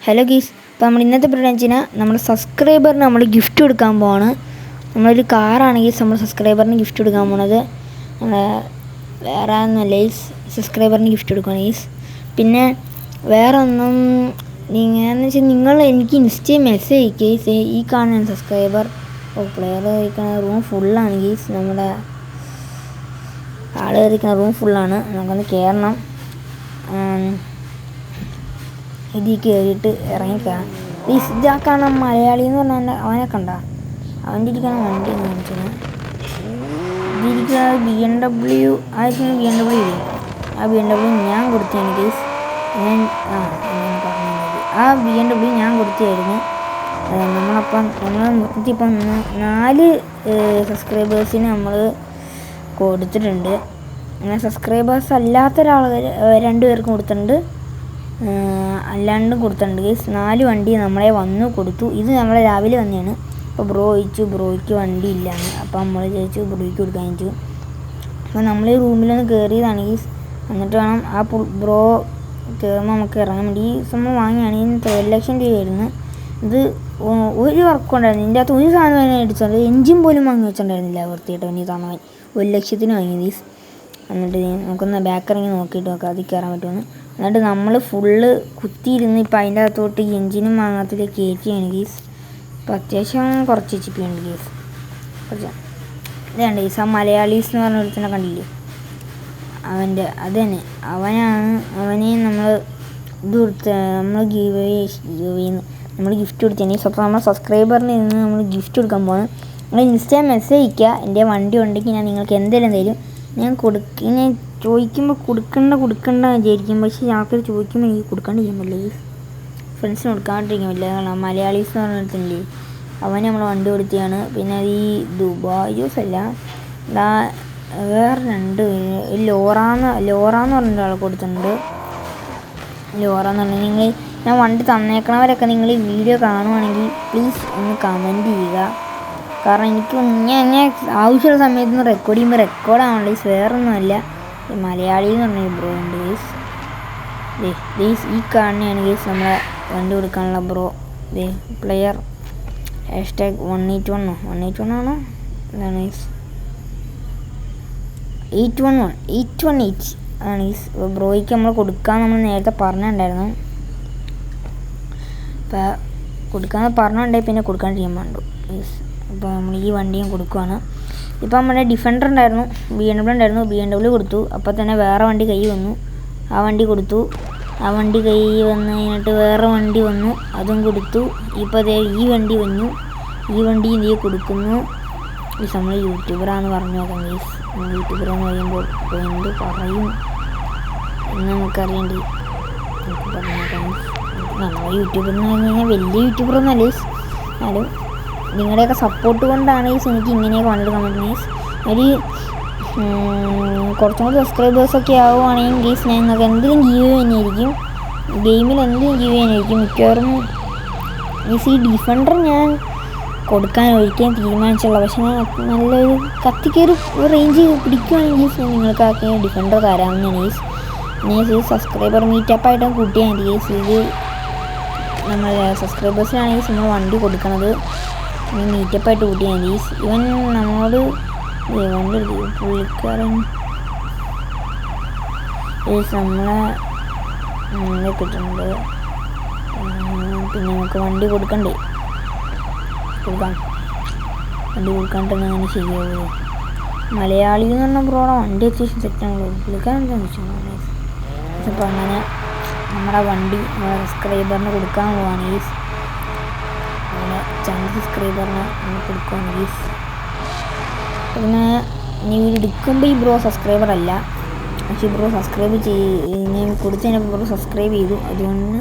Hello ഗീസ്, അപ്പോൾ നമ്മൾ ഇന്നത്തെ ബ്രാഞ്ചിന് നമ്മുടെ സബ്സ്ക്രൈബറിന് നമ്മൾ ഗിഫ്റ്റ് കൊടുക്കാൻ പോവാണ്. നമ്മളൊരു കാറാണെങ്കിൽ നമ്മൾ സബ്സ്ക്രൈബറിന് ഗിഫ്റ്റ് കൊടുക്കാൻ പോണത് വേറെ ഒന്നുമല്ല ഗീസ്, സബ്സ്ക്രൈബറിന് ഗിഫ്റ്റ് കൊടുക്കണം ഗീസ്. പിന്നെ വേറെ ഒന്നും എങ്ങനെയാണെന്ന് വെച്ചാൽ നിങ്ങൾ എനിക്ക് ഇൻസ്റ്റയിൽ മെസ്സേജ് അയക്കുക ഗീസ്. ഈ കാണുന്ന സബ്സ്ക്രൈബർ പ്ലെയർ കഴിക്കുന്ന റൂം ഫുള്ളാണ് ഗീസ്. നമ്മുടെ ആൾ കഴിക്കുന്ന റൂം ഫുള്ളാണ്. നമുക്കൊന്ന് കയറണം. ഇതിൽ കയറിയിട്ട് ഇറങ്ങിക്കയറാം. ഇതാക്കാണ് മലയാളി എന്ന് പറഞ്ഞാൽ അവനെ കണ്ട അവൻ്റെ ഇരിക്കുന്ന വണ്ടി കാണിച്ചത്. ഇതിരിക്കുന്നത് BMW ആയിരിക്കും. BMW ഇല്ലേ, ആ BMW ഞാൻ കൊടുത്തതാണ് ഗീസ്. ആ BMW ഞാൻ കൊടുത്തായിരുന്നു. നമ്മൾ മൊത്തത്തിൽ ഇപ്പം 4 സബ്സ്ക്രൈബേഴ്സിന് നമ്മൾ കൊടുത്തിട്ടുണ്ട്. അങ്ങനെ സബ്സ്ക്രൈബേഴ്സ് അല്ലാത്ത ഒരാൾ 2 പേർക്കും കൊടുത്തിട്ടുണ്ട്, അല്ലാണ്ടും കൊടുത്തിട്ടുണ്ട് ഗൈസ്. 4 വണ്ടി നമ്മളെ വന്നു കൊടുത്തു. ഇത് നമ്മളെ രാവിലെ വന്നതാണ്. അപ്പോൾ ബ്രോയ്ക്ക് വണ്ടി ഇല്ലാന്ന്. അപ്പോൾ നമ്മൾ ചോദിച്ചു ബ്രോയ്ക്ക് കൊടുക്കാൻ ചോദിച്ചു. അപ്പോൾ നമ്മൾ ഈ റൂമിലൊന്ന് കയറിയതാണ് ഗൈസ്. എന്നിട്ട് വേണം ആ ബ്രോ കയറുമ്പോൾ നമുക്ക് ഇറങ്ങാൻ വേണ്ടി. ഈ സംഭവം വാങ്ങിയാണ്. ഇതിന് 12 ലക്ഷം രൂപയായിരുന്നു. ഇത് ഒരു വർക്കും ഉണ്ടായിരുന്നു. ഇതിൻ്റെ അകത്ത് ഒരു സാധനം തന്നെ അടിച്ചുകൊണ്ട് എൻജിൻ പോലും വാങ്ങി വെച്ചിട്ടുണ്ടായിരുന്നില്ല. വൃത്തിയായിട്ട് ഈ സാധനം 1 ലക്ഷത്തിന് വാങ്ങി ഗൈസ്. എന്നിട്ട് നമുക്കൊന്ന് ബാക്കിറങ്ങി നോക്കിയിട്ട് നോക്കാം അതിൽ കയറാൻ പറ്റുമെന്ന്. എന്നിട്ട് നമ്മൾ ഫുള്ള് കുത്തിയിരുന്ന് ഇപ്പം അതിൻ്റെ അകത്തോട്ട് എൻജിനും വാങ്ങാത്തിലേക്ക് കയറ്റിയാണ് ഗീസ്. അപ്പോൾ അത്യാവശ്യം കുറച്ച് HP ഉണ്ട് ഗീസ്. കുറച്ച് ഇതാണ് ഗീസ്. ആ മലയാളീസ് എന്ന് പറഞ്ഞ ഒരുത്തനെ കണ്ടില്ലേ, അവൻ്റെ അത് തന്നെ അവനെയും നമ്മൾ ഇത് കൊടുത്ത് നമ്മൾ നമ്മൾ ഗിഫ്റ്റ് കൊടുത്തതിന്. അപ്പോൾ നമ്മൾ സബ്സ്ക്രൈബറിന് നിന്ന് നമ്മൾ ഗിഫ്റ്റ് കൊടുക്കാൻ പോകുന്നത്. നിങ്ങൾ ഇൻസ്റ്റയിൽ മെസ്സേജ് അയക്കുക. എൻ്റെ വണ്ടി ഉണ്ടെങ്കിൽ ഞാൻ നിങ്ങൾക്ക് എന്തെങ്കിലും തരും. ഞാൻ ചോദിക്കുമ്പോൾ കൊടുക്കണ്ട വിചാരിക്കും. പക്ഷേ ആൾക്കാർ ചോദിക്കുമ്പോൾ എനിക്ക് കൊടുക്കാണ്ടിരിക്കാൻ പറ്റില്ല. ഫ്രണ്ട്സിന് കൊടുക്കാണ്ടിരിക്കാൻ പറ്റില്ല. കാരണം മലയാളീസ് എന്ന് പറഞ്ഞിട്ടില്ലേ, അവന് നമ്മൾ വണ്ടി കൊടുത്തിയാണ്. പിന്നെ ഈ ദുബായ് ജ്യൂസ് അല്ല, വേറെ 2 പേര് ലോറാന്ന് പറഞ്ഞ ഒരാൾ കൊടുത്തിട്ടുണ്ട്. ലോറ എന്ന് പറഞ്ഞാൽ നിങ്ങൾ ഞാൻ വണ്ടി തന്നേക്കണവരൊക്കെ നിങ്ങൾ ഈ വീഡിയോ കാണുവാണെങ്കിൽ പ്ലീസ് ഒന്ന് കമൻറ്റ് ചെയ്യുക. കാരണം എനിക്ക് ഞാൻ ആവശ്യമുള്ള സമയത്ത് റെക്കോർഡ് ചെയ്യുമ്പോൾ റെക്കോർഡാവണം ഗീസ്. വേറൊന്നുമല്ല. മലയാളി എന്ന് പറഞ്ഞ ബ്രോ ഉണ്ട് ഗീസ്. ഈ കാണുന്നതാണ് ഗീസ് നമ്മളെ വണ്ടി കൊടുക്കാനുള്ള ബ്രോ. പ്ലെയർ #181 ആണോ എന്താണ് ഗീസ്, 818 ആണ് ഗീസ്. ബ്രോയ്ക്ക് നമ്മൾ കൊടുക്കാൻ നമ്മൾ നേരത്തെ പറഞ്ഞിട്ടുണ്ടായിരുന്നു. അപ്പോൾ കൊടുക്കാമെന്ന് പറഞ്ഞിട്ടുണ്ടെങ്കിൽ പിന്നെ കൊടുക്കാണ്ടിരിക്കാൻ പാടുള്ളൂ ഗീസ്. അപ്പോൾ നമ്മൾ ഈ വണ്ടിയും കൊടുക്കുവാണ്. ഇപ്പോൾ നമ്മുടെ ഡിഫൻഡർ ഉണ്ടായിരുന്നു, BMW ഉണ്ടായിരുന്നു. BMW കൊടുത്തു. അപ്പോൾ തന്നെ വേറെ വണ്ടി കൈ വന്നു, ആ വണ്ടി കൊടുത്തു. ആ വണ്ടി കൈ വന്ന് കഴിഞ്ഞിട്ട് വേറെ വണ്ടി വന്നു, അതും കൊടുത്തു. ഇപ്പോൾ അതേ ഈ വണ്ടി വന്നു, ഈ വണ്ടി ഇതേ കൊടുക്കുന്നു. ഈ നമ്മൾ യൂട്യൂബറാന്ന് പറഞ്ഞു നോക്കാം ഗീസ്. യൂട്യൂബറെന്ന് പറയുമ്പോൾ എന്ത് പറയും എന്ന് നമുക്കറിയേണ്ടി നമുക്ക് പറഞ്ഞു നോക്കാം. നമ്മൾ യൂട്യൂബർ എന്ന് പറഞ്ഞു കഴിഞ്ഞാൽ വലിയ യൂട്യൂബറൊന്നും അല്ല ഗീസ്. എന്നാലും നിങ്ങളുടെയൊക്കെ സപ്പോർട്ട് കൊണ്ടാണ് ഗീസ് എനിക്ക് ഇങ്ങനെയൊക്കെ വന്നെടുക്കാൻ പറ്റുന്നത് ഗീസ്. ഒരു കുറച്ചും കൂടി സബ്സ്ക്രൈബേഴ്സൊക്കെ ആവുകയാണെങ്കിൽ ഗീസ് ഞാൻ നിങ്ങൾക്ക് എന്തെങ്കിലും ഗീവ് തന്നെയായിരിക്കും, ഗെയിമിൽ എന്തെങ്കിലും ഗീവ് ചെയ്യാനായിരിക്കും മിക്കവാറും ഗീസ്. ഈ ഡിഫൻഡർ ഞാൻ കൊടുക്കാൻ ഒരിക്കലും തീരുമാനിച്ചുള്ള, പക്ഷേ ഞാൻ നല്ലൊരു കത്തിക്കൊരു റേഞ്ച് പിടിക്കുകയാണെങ്കിൽ ഗീസ് ഞാൻ നിങ്ങൾക്ക് ആക്കിയ ഡിഫൻഡർ തരാമെന്നാണ് ഗീസ്. പിന്നെ സബ്സ്ക്രൈബർ മീറ്റപ്പായിട്ടും കൂട്ടിയാൽ മതി ഗീസ്. ഇത് നമ്മൾ സബ്സ്ക്രൈബേഴ്സിനാണെങ്കിൽ നമ്മൾ വണ്ടി കൊടുക്കണത് മീറ്റപ്പായിട്ട് കൂട്ടിയാൽ മതി ഗീസ്. ഇവൻ നമ്മളോട് വണ്ടി പുള്ളിക്കാരൻ നമ്മളെ കിട്ടുന്നുണ്ട്. പിന്നെ നമുക്ക് വണ്ടി കൊടുക്കാം. വണ്ടി കൊടുക്കാണ്ടിരുന്ന അങ്ങനെ ശരിയാവുമോ? മലയാളി എന്ന് പറഞ്ഞ ബ്രോടെ വണ്ടി അത്യാവശ്യം സെറ്റാണല്ലോ. പുള്ളിക്കാരൻ എന്താണെന്ന് വെച്ചാൽ അപ്പോൾ അങ്ങനെ നമ്മുടെ വണ്ടി നമ്മുടെ സബ്സ്ക്രൈബറിന് കൊടുക്കാൻ പോവാണ് ഗീസ്. നമ്മുടെ ചാനൽ സബ്സ്ക്രൈബറിന് നമ്മൾ കൊടുക്കുകയാണ് ഗീസ്. പിന്നെ ഇനി എടുക്കുമ്പോൾ ഈ ബ്രോ സബ്സ്ക്രൈബർ അല്ല, പക്ഷേ ബ്രോ സബ്സ്ക്രൈബ് ഞാൻ കൊടുത്തതിന് ബ്രോ സബ്സ്ക്രൈബ് ചെയ്തു. അതുകൊണ്ട്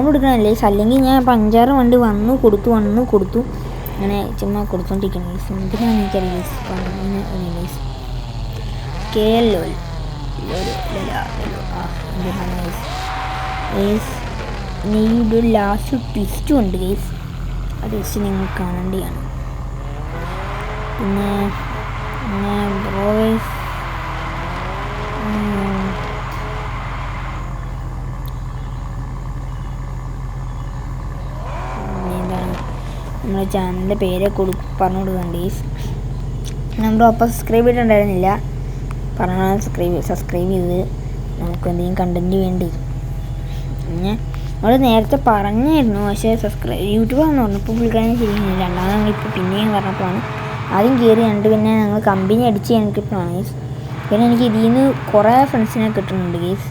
കൊടുക്കണമല്ലേ ഗീസ്. അല്ലെങ്കിൽ ഞാൻ ഇപ്പോൾ 5-6 വണ്ടി വന്നു കൊടുത്തു അങ്ങനെ ചുമ്മാ കൊടുത്തോണ്ടിരിക്കണം ഗീസ്. എന്തിനാണ് എനിക്കറിയില്ല ഗീസ്. ഗീസ് ഇനി ഒരു ലാസ്റ്റ് ട്വിസ്റ്റും ഉണ്ട് ഗീസ്. ആ ട്വിസ്റ്റ് നിങ്ങൾ കാണേണ്ടതാണ്. പിന്നെ ബ്രോ നമ്മുടെ ചാനലിൻ്റെ പേര് പറഞ്ഞു കൊടുക്കുന്നുണ്ട് ഗൈസ്. നമ്മൾ ഒപ്പം സബ്സ്ക്രൈബ് ചെയ്തിട്ടുണ്ടായിരുന്നില്ല, പറഞ്ഞാൽ സബ്സ്ക്രൈബ് ചെയ്ത് നമുക്ക് എന്തെങ്കിലും കണ്ടൻറ്റ് വേണ്ടി. പിന്നെ നമ്മൾ നേരത്തെ പറഞ്ഞായിരുന്നു, പക്ഷേ യൂട്യൂബാണെന്ന് പറഞ്ഞപ്പോൾ പുള്ളിക്കാരൻ ശരിയാണ്. രണ്ടാമത് നമ്മളിപ്പോൾ പിന്നെയും പറഞ്ഞപ്പോഴാണ് ആദ്യം കയറി കണ്ട് പിന്നെ ഞങ്ങൾ കമ്പനി അടിച്ച് കഴിഞ്ഞിട്ടാണ് ഗൈസ്. പിന്നെ എനിക്ക് ഇതിൽ നിന്ന് കുറേ ഫ്രണ്ട്സിനെ കിട്ടുന്നുണ്ട് ഗൈസ്.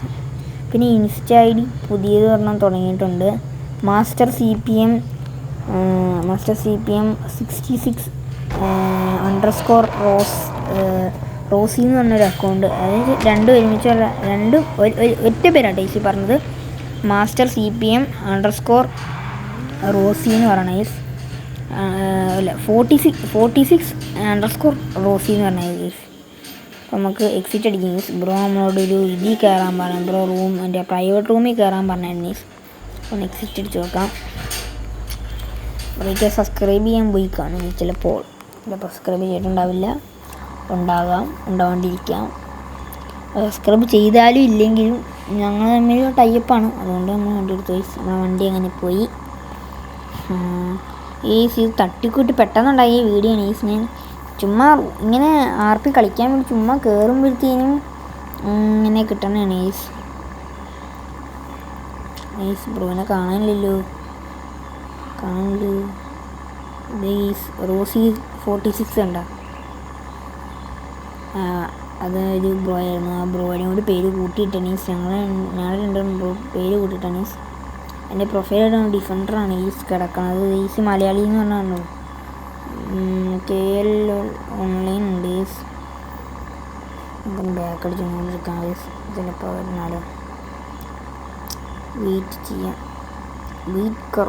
പിന്നെ ഇൻസ്റ്റ ഐ ഡി പുതിയത് പറഞ്ഞാൽ തുടങ്ങിയിട്ടുണ്ട്. മാസ്റ്റർ സി പി എം 66 _ റോസി എന്ന് പറഞ്ഞൊരു അക്കൗണ്ട്. അതായത് രണ്ടും ഒരുമിച്ചുള്ള ഒറ്റ പേരാണ് ടേസ്റ്റ് പറഞ്ഞത്. മാസ്റ്റർ CPM _ റോസി എന്ന് പറയണ ഗൈസ്. അല്ല 46 _ റോസി എന്ന് പറഞ്ഞ ഗൈസ്. അപ്പോൾ നമുക്ക് എക്സിറ്റ് അടിക്കും ഗൈസ്. ബ്രോ നമ്മളോടൊരു ഇതിൽ കയറാൻ പറഞ്ഞു, ബ്രോ എൻ്റെ പ്രൈവറ്റ് റൂമിൽ കയറാൻ പറഞ്ഞായിരുന്നു ഗൈസ്. അപ്പോൾ എക്സിറ്റ് അടിച്ച് നോക്കാം. ബ്രോയ്ക്ക് സബ്സ്ക്രൈബ് ചെയ്യാൻ പോയി കാണും ചിലപ്പോൾ. സബ്സ്ക്രൈബ് ചെയ്തിട്ടുണ്ടാവില്ല, ഉണ്ടാവാണ്ടിരിക്കാം. സബ്സ്ക്രൈബ് ചെയ്താലും ഇല്ലെങ്കിലും ഞങ്ങൾ തമ്മിൽ ടൈപ്പാണ്, അതുകൊണ്ട് നമ്മൾ വണ്ടി എടുത്ത് പോയി. നമ്മളെ വണ്ടി അങ്ങനെ പോയി. ഇത് തട്ടിക്കൂട്ടി പെട്ടെന്നുണ്ടായി വീഡിയോ ആണ്. ഞാൻ ചുമ്മാ ഇങ്ങനെ RP കളിക്കാൻ വേണ്ടി ചുമ്മാ കയറുമ്പോഴത്തേനും ഇങ്ങനെ കിട്ടണതാണ് ഗൈസ്. ബ്രോനെ കാണാനില്ലല്ലോ. റോസി 46 ഉണ്ടോ? അതൊരു ബ്രോ ആയിരുന്നു. ആ ബ്രോയുടെ കൂടി പേര് കൂട്ടിയിട്ടാണ് ഞങ്ങൾ രണ്ടും പേര് കൂട്ടിയിട്ടാണ്. എൻ്റെ പ്രൊഫൈൽ ഡിഫൻഡറാണ് കിടക്കണത്. മലയാളി എന്ന് പറഞ്ഞാൽ KL ഓൺലൈൻ ഉണ്ട്. ബാക്ക് അടിച്ചുകൊണ്ടിരിക്കാം ചിലപ്പോൾ വരുന്നാലോ. വെയിറ്റ് ചെയ്യാം, വെയിറ്റ്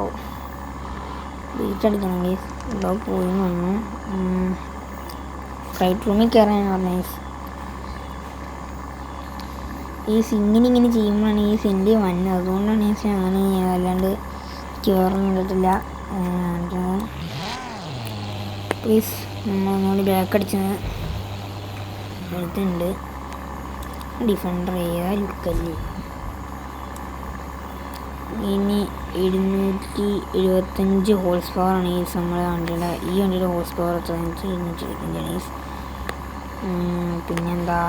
അടിക്കണം ഗൈസ്. ഇവിടെ പോയി വന്നു. ഫ്ലൈറ്റ് റൂമിൽ കയറാൻ പറഞ്ഞു ഇങ്ങനെ ചെയ്യുമ്പോഴാണ് സെൻറ്റ് വന്നത്. അതുകൊണ്ടാണ് അങ്ങനെ അല്ലാണ്ട് കയറുന്നില്ല. പ്ലീസ് നമ്മളൊന്നുകൂടി ബാക്ക് അടിച്ചത് എടുത്തുണ്ട്. ഡിഫൻഡർ ഏതാ ലുക്കല്ലേ. ഇനി 275 ഹോഴ്സ് പവറാണ് നമ്മളെ വണ്ടിയുടെ. ഈ വണ്ടിയുടെ ഹോഴ്സ് പവർ 225. പിന്നെന്താ,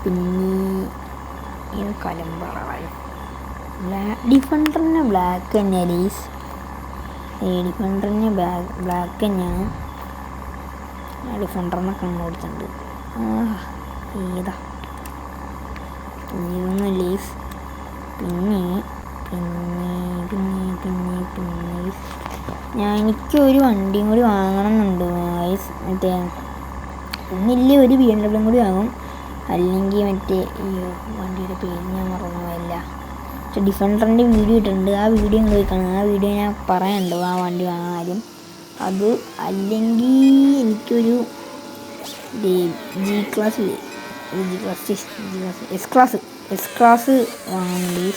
പിന്നെ കലമ്പറ ഡിഫൻഡറിന് ബ്ലാക്ക് തന്നെയാണ് ലീസ്. ഡിഫൻഡറിന് ബ്ലാക്ക് തന്നെയാണ്. ഡിഫൻഡറിനെ കണ്ടുകൊടുത്തിട്ടുണ്ട്. ഏതാ ഇതൊന്നും ലീസ്. പിന്നെ എനിക്കൊരു വണ്ടിയും കൂടി വാങ്ങണം എന്നുണ്ട് ഗൈസ്. മറ്റേ ഒന്നില്ല ഒരു BMW കൂടി വാങ്ങും, അല്ലെങ്കിൽ മറ്റേ ഈ വണ്ടിയുടെ പേര് ഞാൻ മറന്നുപോയില്ല. പക്ഷെ ഡിഫൻഡറിൻ്റെ വീഡിയോ ഇട്ടിട്ടുണ്ട്, ആ വീഡിയോ പോയി കാണും. ആ വീഡിയോ ഞാൻ പറയാനുണ്ട് ആ വണ്ടി വാങ്ങാൻ ആദ്യം. അത് അല്ലെങ്കിൽ എനിക്കൊരു എസ് ക്ലാസ് വാങ്ങുന്നുണ്ട്.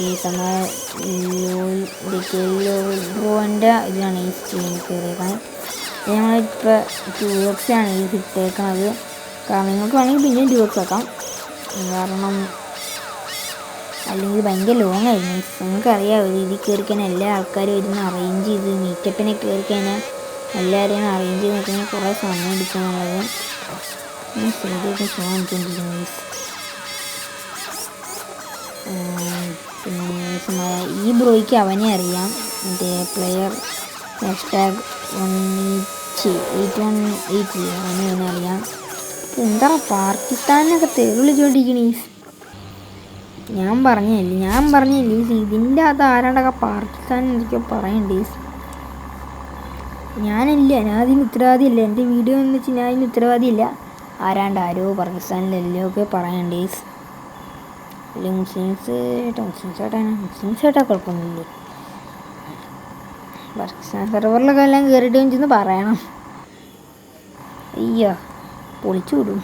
ഈ ബ്രോൻ്റെ ഇതാണ് ഈ സ്ക്രീനിൽ കയറിയേക്കുന്നത്. ഞങ്ങളിപ്പോൾ 2x ആണ് ഇട്ടേക്കണത്. കാരണം നിങ്ങൾക്ക് വേണമെങ്കിൽ പിന്നെയും 2x ആക്കാം, കാരണം അല്ലെങ്കിൽ ഭയങ്കര ലോങ് ആയിരുന്നു. നിങ്ങൾക്കറിയാമോ ഇതിൽ കയറിക്കഴിഞ്ഞാൽ എല്ലാ ആൾക്കാരും ഇരുന്ന് അറേഞ്ച് ചെയ്ത് മീറ്റപ്പിനെ കയറിക്കഴിഞ്ഞാൽ എല്ലാവരെയും അറേഞ്ച് ചെയ്ത് നോക്കിയാൽ കുറേ സമയം എടുക്കാനുള്ളത്. ശരിയായിട്ട് ചോദിച്ചുകൊണ്ടിരിക്കുന്നു. പിന്നെ ഈ ബ്രോയ്ക്ക് അവനെ അറിയാം, മറ്റേ പ്ലെയർ #18180 അവനെ അറിയാം. എന്താ പാകിസ്ഥാനൊക്കെ തെളിവിളിച്ചുകൊണ്ടിരിക്കണീ. ഞാൻ പറഞ്ഞില്ലേ ഇതിൻ്റെ അത് ആരാണ്ടൊക്കെ പാകിസ്ഥാൻ എന്തൊക്കെയോ പറയണ്ടേ. ഞാനില്ല, ഞാൻ അതിന് ഉത്തരവാദിയല്ല. എൻ്റെ വീഡിയോ എന്ന് വെച്ചാൽ ഞാൻ അതിന് ഉത്തരവാദിയില്ല. ആരോ പാകിസ്ഥാനിലെല്ലോ ഒക്കെ പറയണ്ടേ. അല്ലെങ്കിൽ മുസ്ലിംസായിട്ടാ കുഴപ്പമൊന്നുമില്ലേ. പാകിസ്ഥാൻ സെർവറിലൊക്കെ എല്ലാം കയറിയിട്ട് ചെന്ന് പറയണം. അയ്യോ പൊളിച്ചു വിടും.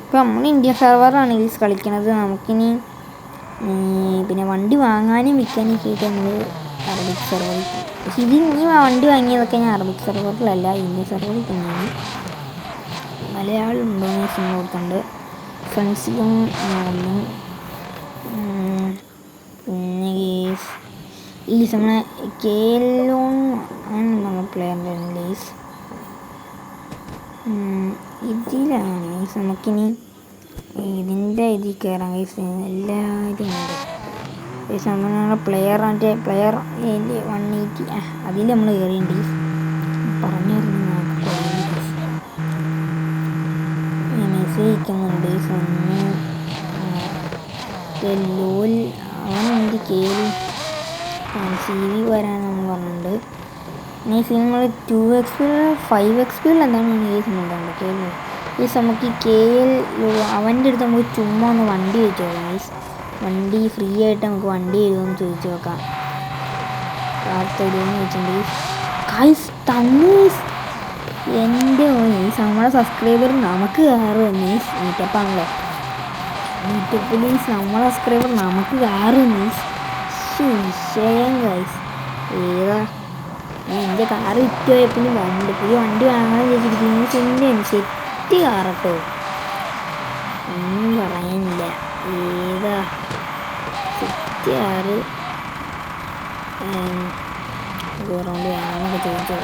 ഇപ്പം നമ്മൾ ഇന്ത്യ സെർവറാണ് കളിക്കണത്. നമുക്കിനി പിന്നെ വണ്ടി വാങ്ങാനും വിൽക്കാനൊക്കെയായിട്ട് നമ്മൾ അറബിക് സെർവറിൽ. പക്ഷെ ഇനി വണ്ടി വാങ്ങിയതൊക്കെ ഞാൻ അറബിക് സെർവറിലല്ല, ഇന്ത്യ സെർവറിൽ തന്നെയാണ്. മലയാളം ഉണ്ടോയെന്ന് സിം കൊടുത്തിട്ടുണ്ട്. ഫ്രണ്ട്സിലും വന്നു. പിന്നെ ഈസ് നമ്മളെ കേലോൺ ആണ് നമ്മൾ പ്ലെയറിൻ്റെ ലീസ്. ഇതിലാണ് ഗൈസ്. നമുക്കിനി ഇതിൻ്റെ ഇതിൽ കയറാം ഗൈസ്. എല്ലാവരും ഉണ്ട് ഗൈസ്. നമ്മളെ പ്ലെയർ 180 അതിൽ നമ്മൾ കയറിയുണ്ട് ഗൈസ്. പറഞ്ഞിരുന്നു മെസ്സേജ് അയക്കുന്നുണ്ട് ഗൈസ്. ലോൽ അവനുണ്ട് കേറി CV വരാനെന്ന് പറഞ്ഞിട്ടുണ്ട്. ഗൈസ് നമ്മൾ 2x 5x എന്താണ് ഗൈസ് നോക്കണ്ട കേരള ഗൈസ്. നമുക്ക് ഈ KL അവൻ്റെ അടുത്ത് നമുക്ക് ചുമ്മാ ഒന്ന് വണ്ടി ചോദിച്ചു നോക്കാം ഗൈസ്. വണ്ടി ഫ്രീ ആയിട്ട് നമുക്ക് വണ്ടി തരുമെന്ന് ചോദിച്ചു നോക്കാം. കാർ തരുമെന്ന് ചോദിച്ചിട്ടുണ്ട് ഗൈസ്. തന്നു ഗൈസ്. എൻ്റെ ഗൈസ് നമ്മളെ സബ്സ്ക്രൈബർ നമുക്ക് കാറ് ഗൈസ്. മീറ്റപ്പാണല്ലോ മീറ്റപ്പിൽ നമ്മളെ സബ്സ്ക്രൈബർ നമുക്ക് കാറ് ഗൈസ്. വിഷയം ഗൈസ്. ഏതാ എൻ്റെ കാറ് വിറ്റുപോയ പിന്നെ പുതിയ വണ്ടി വാങ്ങാൻ ചോദിച്ചിരിക്കുന്നു. സെറ്റ് കാറട്ടോ, ഒന്നും പറയാനില്ല. ഏതാ സെറ്റ് കാറ് റൗണ്ട് വേണമെന്നൊക്കെ ചോദിച്ചു.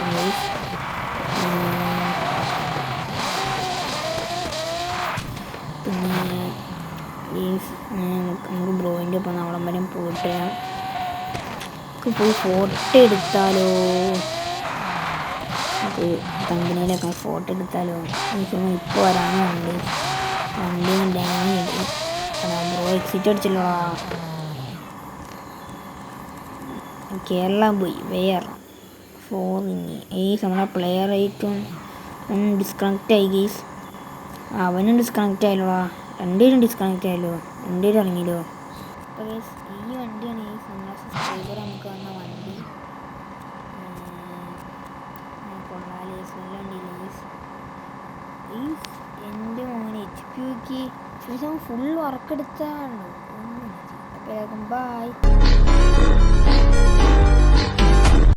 പിന്നെ നമുക്ക് ബ്രോയിൻ്റെ ഒപ്പം അവിടം വരെ പോയിട്ട് പോയി ഫോട്ടോ എടുത്താലോ? നമുക്ക് കമ്പനിയിലൊക്കെ ഫോട്ടോ എടുത്താലോ? ഇപ്പോൾ വരാനുണ്ട്. വണ്ടി ഡാമേജ് ബ്രോ എക്സിറ്റ് അടിച്ചല്ലോ. കേരള പോയി വേറെ ഫോറിന് നമ്മളെ പ്ലെയർ ആയിട്ടും ഡിസ്കണക്റ്റ് ആയി ഗെയ്സ്. അവനും ഡിസ്കണക്റ്റ് ആയല്ലോ. രണ്ടുപേരും ഡിസ്കണക്റ്റ് ആയല്ലോ. രണ്ടുപേരും ഇറങ്ങിയല്ലോ. അപ്പോൾ ഗെയ്സ് ഈ വണ്ടിയാണ് ഗെയ്സ് നമ്മളെ സബ്സ്ക്രൈബർ നമുക്ക് വന്ന വണ്ടി. കൊള്ളാലേ നല്ല വണ്ടിയില്ലേ ഗെയ്സ്. എൻ്റെ മോനെ HP ഫുൾ വർക്ക് എടുത്താണല്ലോ. അപ്പോൾ ബൈ.